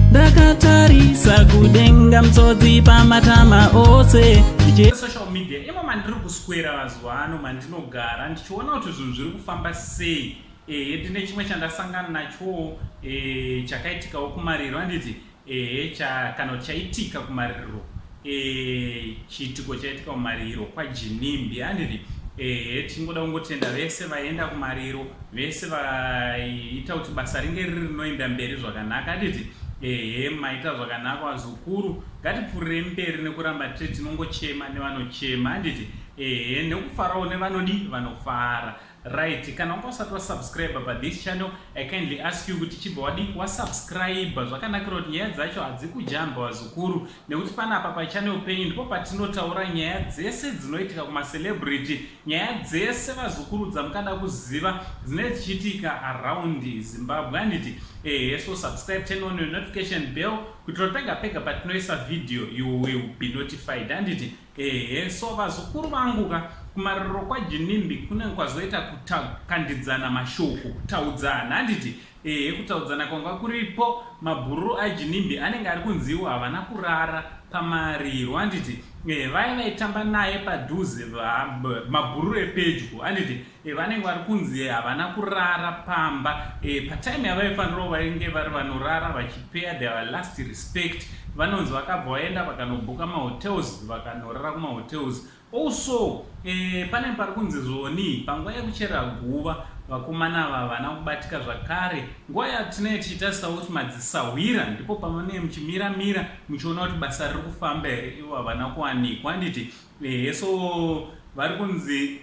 Ndakatarisa kudenga mtsotsi pamatama ose social media imo mandiri kuswera mazuva ano mandinogara ndichiona kuti zvinhu zviri kufamba sei. Ndine chimwe chandasangana nacho chakaitikawo kumariro handiti kana chaitika kumariro chiitiko chaitika kumariro kwaJinimbi handiti. Tingoda kungotenda vese vaenda kumariro, vese vaita kuti basa ringe riri rinoenda mberi zvakanaka handiti. Maita zvakanaka vazukuru, ngatipfuurire mberi nekuramba tinongochema nevanochema handiti. Nekufarawo nevanodi vanofara. Right, kana usati wasubscribe pa this channel, I kindly ask you kuti chibva wadi wasubscribe. Zvakanakira kuti nyaya dzacho hadzikujamba wazukuru, nekuti panapa pa channel penyu ndipo patinotaura nyaya dzese dzinoitika kuma celebrity, nyaya dzese vazukuru dzamukada kuziva dzine dzichiitika around Zimbabwe handiti. So subscribe, turn on your notification bell kuti pega pega patinoisa video you will be notified handiti. So vazukuru vanguka kumariro kwaJinimbi kune kwazoita kukandidzana mashoko, kutaudzana handiti. Kutaudzana kwanga kuripo, mabhuru aJinimbi anenge ari kunziwo havana kurara pamariro handiti. Vaitamba naye padhuze mabhuru epedyo handiti. Vanenge vari kunzi havana kurara pamba. Patime yavaifanira vainge vari vanorara vachipaya their last respect. Vanonzi vakabva vaenda vakanobhuka mahotels, vakanorara kumahotels. Also, pane pari kunzi Zoni panguva yekuchera guva vakomana ava havana kubatika zvakare. Nguva yatinenge tichitarisa kuti madzisahwira ndipo pamene muchimira muchiona kuti basa riri kufamba here, ivo havana kuwanikwa handiti. So vari kunzi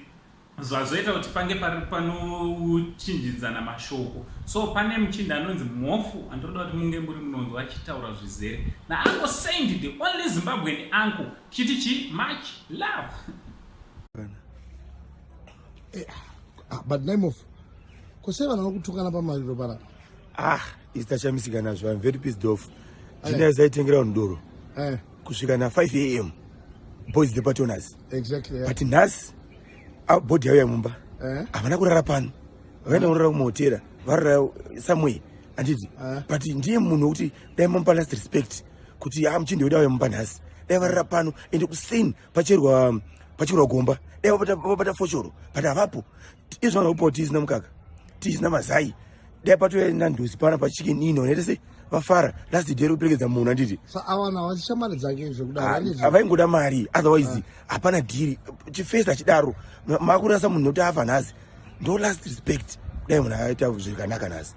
zvazoita kuti pange panochinjidzana mashoko. So pane muchinda anonzi Mhofu, andinoda kuti munge muri munonzwa achitaura zvizere, naUncle Sandy, the only Zimbabwean uncle, chitichi much love. But name of kuseva nokutukana pamariro para. Isitachamisika nazvo. I'm very pissed off. Jina zaitengera ndoro. Kusvika na 5 AM. Boys the partners. Exactly. But nas body yao ya mumba. Havana kurara pano. Vaenda kurara kumahotera. Varara somewhere. Anditi. But ndiye munhu kuti dai mumba last respect. Kuti muchindi wedu ya mumba nhasi. Dai varara pano ende kuseni pacherwa gomba. Dai vapata foshoro. But havapo. Izvo zvinopa tisina mukaka. Tisina mazai. Dai patoenda ndozi pana pachicken ino netese vafara last day roperekedza munhu anditi. Awana wachishamari dzake zvekudaro. Avaingoda mari, otherwise hapana deal. Chifesta chidaro makurasa munhu kuti afa nhasi. Ndo last respect. Dai munhu aita zvakanaka nhasi.